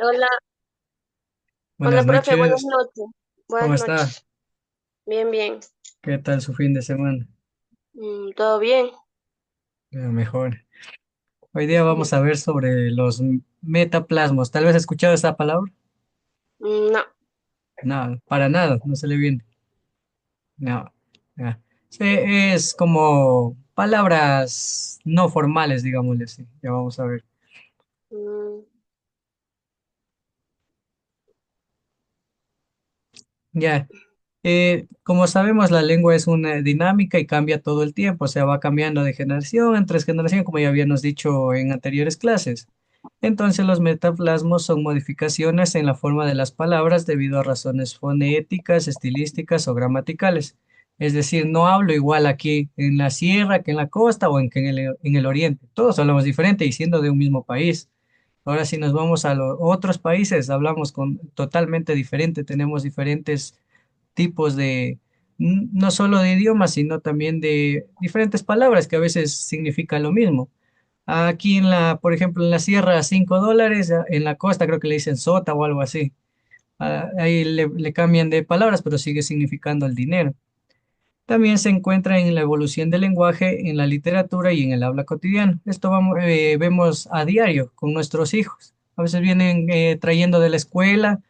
Hola, Buenas hola, profe, buenas noches, noches. ¿cómo Buenas está? noches. Bien, bien. ¿Qué tal su fin de semana? ¿Todo bien? Mejor. Hoy día vamos a ver sobre los metaplasmos. ¿Tal vez ha escuchado esa palabra? No. No, para nada, no se le viene. No. Ya. Sí, es como palabras no formales, digámosle así. Ya vamos a ver. Mm, Ya. Como sabemos, la lengua es una dinámica y cambia todo el tiempo, o sea, va cambiando de generación en tras generación, como ya habíamos dicho en anteriores clases. Entonces, los metaplasmos son modificaciones en la forma de las palabras debido a razones fonéticas, estilísticas o gramaticales. Es decir, no hablo igual aquí en la sierra que en la costa o que en el oriente. Todos hablamos diferente y siendo de un mismo país. Ahora, si nos vamos a los otros países, hablamos totalmente diferente, tenemos diferentes tipos de, no solo de idiomas, sino también de diferentes palabras que a veces significan lo mismo. Aquí por ejemplo, en la sierra, $5, en la costa creo que le dicen sota o algo así. Ahí le cambian de palabras, pero sigue significando el dinero. También se encuentra en la evolución del lenguaje, en la literatura y en el habla cotidiano. Esto vemos a diario con nuestros hijos. A veces vienen trayendo de la escuela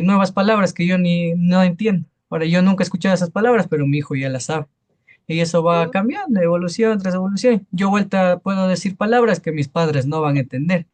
nuevas palabras que yo ni no entiendo. Ahora, yo nunca he escuchado esas palabras, pero mi hijo ya las sabe. Y eso va mm, cambiando, evolución tras evolución. Yo vuelta puedo decir palabras que mis padres no van a entender.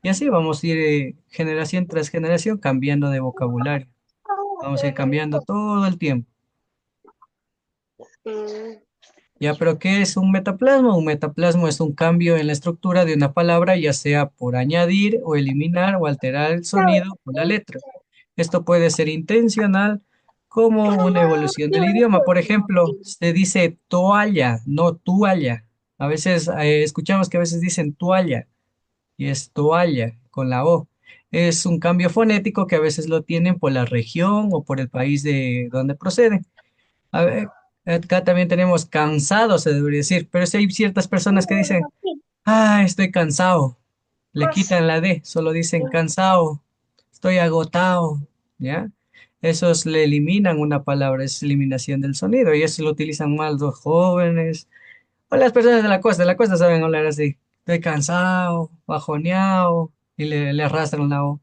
Y así vamos a ir generación tras generación cambiando de vocabulario. Vamos a ir cambiando todo el tiempo. mm, Ya, pero ¿qué es un metaplasma? Un metaplasma es un cambio en la estructura de una palabra, ya sea por añadir o eliminar o alterar el sonido o la letra. Esto puede ser intencional como una evolución del idioma. Por ejemplo, se dice toalla, no toalla. A veces escuchamos que a veces dicen toalla y es toalla con la O. Es un cambio fonético que a veces lo tienen por la región o por el país de donde proceden. A ver, acá también tenemos cansado, se debería decir, pero sí hay ciertas personas que dicen, ah, estoy cansado. Le quitan la D, solo dicen cansado, estoy agotado, ¿ya? Esos le eliminan una palabra, es eliminación del sonido, y eso lo utilizan más los jóvenes o las personas de la costa saben hablar así, estoy cansado, bajoneado, y le arrastran la O.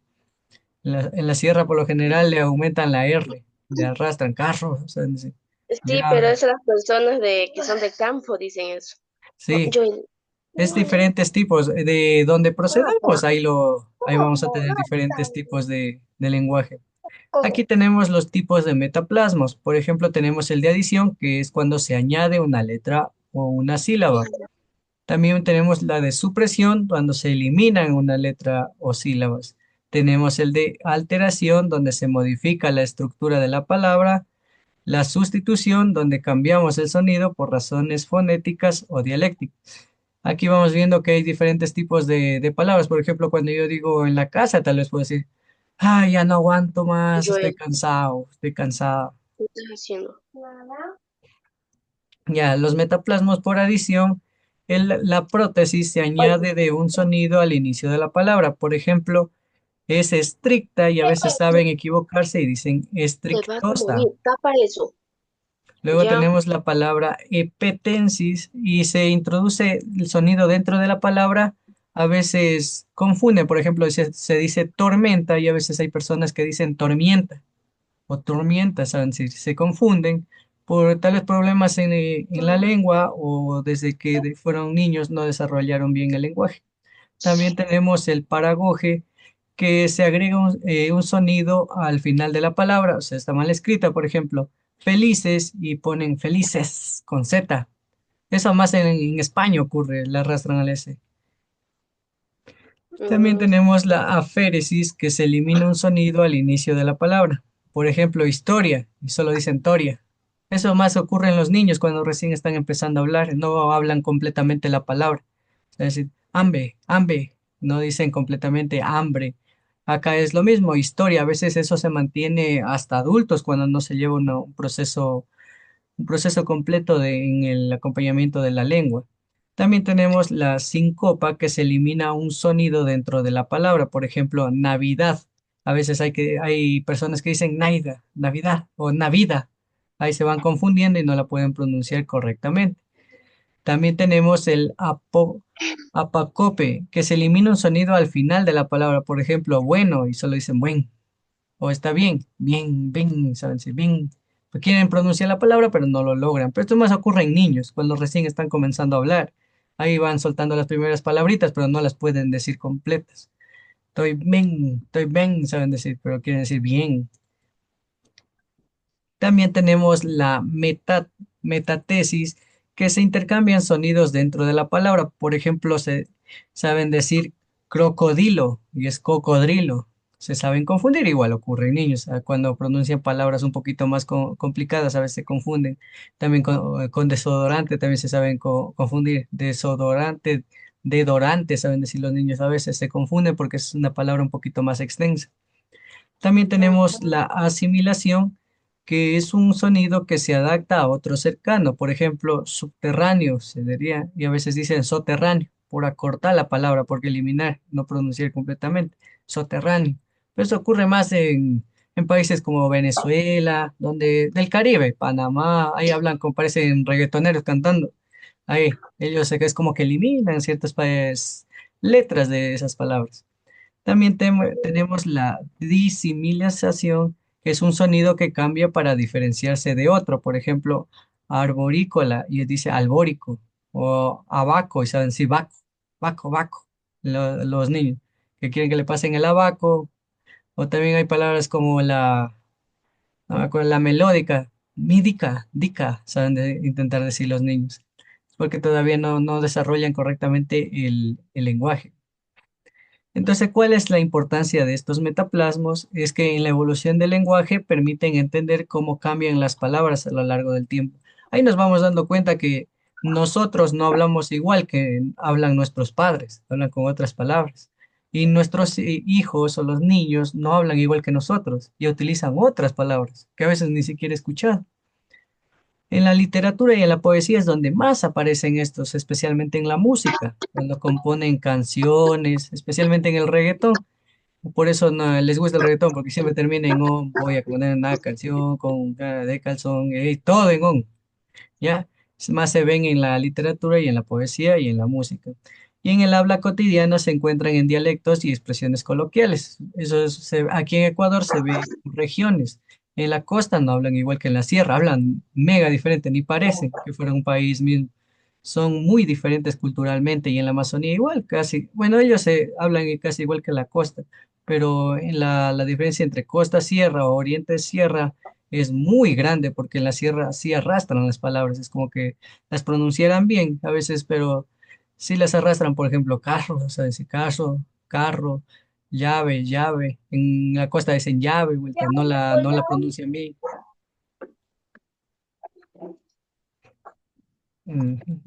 En la sierra por lo general le aumentan la R, le arrastran carros, o sea, sí. Sí, pero Ya, esas las personas que son de campo dicen eso. sí, Yo. es diferentes tipos. De donde procedamos, ahí vamos a tener diferentes tipos de lenguaje. Aquí tenemos los tipos de metaplasmos. Por ejemplo, tenemos el de adición, que es cuando se añade una letra o una sílaba. También tenemos la de supresión, cuando se eliminan una letra o sílabas. Tenemos el de alteración, donde se modifica la estructura de la palabra. La sustitución, donde cambiamos el sonido por razones fonéticas o dialécticas. Aquí vamos viendo que hay diferentes tipos de palabras. Por ejemplo, cuando yo digo en la casa, tal vez puedo decir, ay, ya no aguanto más, Yo, estoy cansado, estoy cansado. ¿qué estás haciendo? Ya, los metaplasmos por adición, la prótesis se añade de un sonido al inicio de la palabra. Por ejemplo, es estricta y a veces saben equivocarse y dicen Te vas a estrictosa. morir, tapa eso. Luego Ya. tenemos la palabra epetensis y se introduce el sonido dentro de la palabra. A veces confunden, por ejemplo, se dice tormenta y a veces hay personas que dicen tormienta o tormienta, ¿saben? Se confunden por tales problemas en la lengua o desde que fueron niños no desarrollaron bien el lenguaje. También tenemos el paragoge, que se agrega un sonido al final de la palabra, o sea, está mal escrita, por ejemplo, felices y ponen felices con Z. Eso más en España ocurre, la arrastran al S. También Mm, tenemos la aféresis, que se elimina un sonido al inicio de la palabra. Por ejemplo, historia, y solo dicen toria. Eso más ocurre en los niños cuando recién están empezando a hablar, no hablan completamente la palabra. Es decir, hambre, hambre, no dicen completamente hambre. Acá es lo mismo, historia, a veces eso se mantiene hasta adultos cuando no se lleva un proceso completo en el acompañamiento de la lengua. También tenemos la síncopa, que se elimina un sonido dentro de la palabra. Por ejemplo, Navidad. A veces hay personas que dicen Naida, Navidad o Navida. Ahí se van confundiendo y no la pueden pronunciar correctamente. También tenemos el apacope, que se elimina un sonido al final de la palabra. Por ejemplo, bueno, y solo dicen buen. O está bien, bien, bien, saben si bien. Pues quieren pronunciar la palabra, pero no lo logran. Pero esto más ocurre en niños, cuando recién están comenzando a hablar. Ahí van soltando las primeras palabritas, pero no las pueden decir completas. Estoy bien, saben decir, pero quieren decir bien. También tenemos la metatesis, que se intercambian sonidos dentro de la palabra. Por ejemplo, se saben decir crocodilo y es cocodrilo. Se saben confundir, igual ocurre en niños. Cuando pronuncian palabras un poquito más complicadas, a veces se confunden. También con desodorante también se saben confundir. Desodorante, dedorante, saben decir los niños. A veces se confunden porque es una palabra un poquito más extensa. También tenemos la asimilación, que es un sonido que se adapta a otro cercano. Por ejemplo, subterráneo se diría, y a veces dicen soterráneo, por acortar la palabra, porque eliminar, no pronunciar completamente. Soterráneo. Pero eso ocurre más en países como Venezuela, del Caribe, Panamá, ahí hablan como parecen reggaetoneros cantando. Ahí, ellos es como que eliminan ciertas letras de esas palabras. También tenemos la disimilización, que es un sonido que cambia para diferenciarse de otro. Por ejemplo, arborícola y dice albórico, o abaco y saben decir baco, baco, baco, los niños que quieren que le pasen el abaco. O también hay palabras como no me acuerdo, la melódica, mídica, dica, saben intentar decir los niños, porque todavía no desarrollan correctamente el lenguaje. Entonces, ¿cuál es la importancia de estos metaplasmos? Es que en la evolución del lenguaje permiten entender cómo cambian las palabras a lo largo del tiempo. Ahí nos vamos dando cuenta que nosotros no hablamos igual que hablan nuestros padres, hablan con otras palabras. Y nuestros hijos o los niños no hablan igual que nosotros y utilizan otras palabras que a veces ni siquiera escuchado. En la literatura y en la poesía es donde más aparecen estos, especialmente en la música, cuando componen canciones, especialmente en el reggaetón. Por eso no les gusta el reggaetón, porque siempre termina en on, voy a poner una canción con cara de calzón, todo en on. ¿Ya? Más se ven en la literatura y en la poesía y en la música. Y en el habla cotidiana se encuentran en dialectos y expresiones coloquiales. Aquí en Ecuador se ve en regiones. En la costa no hablan igual que en la sierra, hablan mega diferente, ni parecen que fueran un país mismo. Son muy diferentes culturalmente y en la Amazonía igual, casi. Bueno, ellos se hablan casi igual que en la costa, pero en la diferencia entre costa-sierra o oriente-sierra es muy grande porque en la sierra sí arrastran las palabras, es como que las pronunciaran bien a veces, pero sí las arrastran, por ejemplo, carro, o sea, decir carro, carro, llave, llave. En la costa dicen llave, vuelta, no la pronuncian bien. Ujú.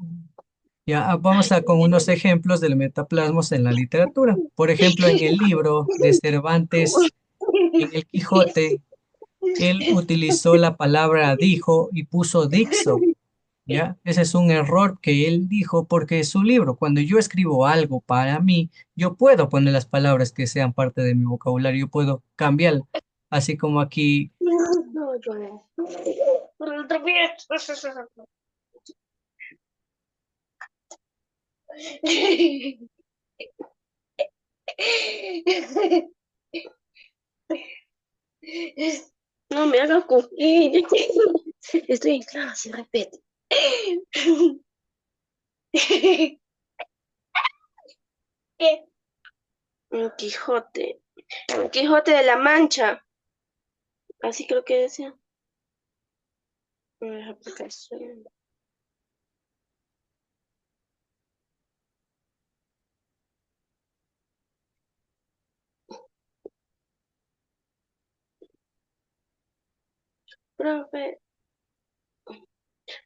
Ya, vamos con unos ejemplos del metaplasmos en la literatura. Por ejemplo, en el libro de Cervantes, en El Quijote, él utilizó la palabra dijo y puso dixo. ¿Ya? Ese es un error que él dijo porque es su libro. Cuando yo escribo algo para mí, yo puedo poner las palabras que sean parte de mi vocabulario, yo puedo cambiar, así como aquí. No, yo no. Otra vez. No me hagas comer. Estoy en clase, repete. Un Quijote. Un Quijote de la Mancha. Así creo que decía. Aplicación. Profe,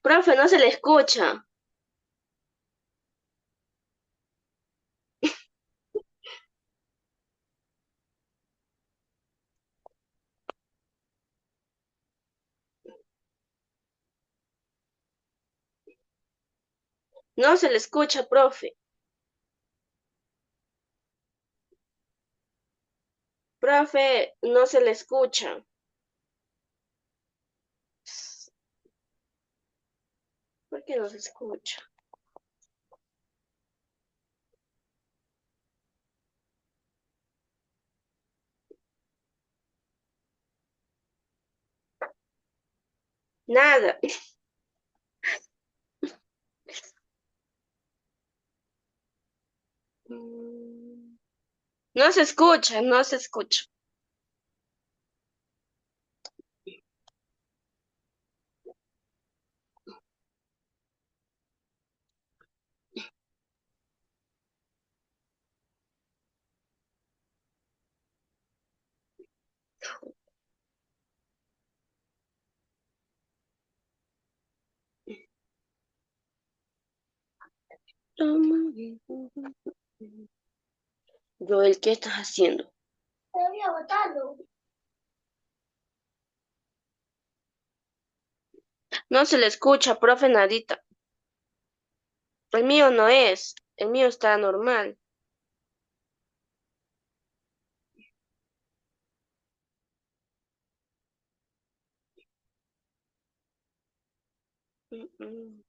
profe, no se le escucha. No se le escucha, profe. Profe, no se le escucha. ¿Por qué no se escucha? Nada. Mm, no se escucha, no se escucha. Joel, ¿qué estás haciendo? Todavía votando. No se le escucha, profe Nadita. El mío no es. El mío está normal. Mm, mm.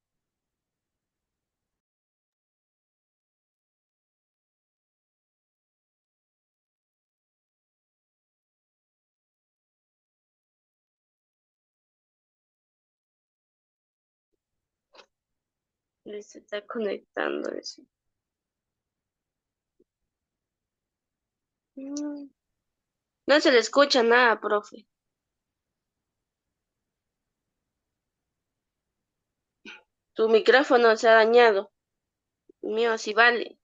Se está conectando eso. Mm. No se le escucha nada, profe. Tu micrófono se ha dañado. El mío sí vale.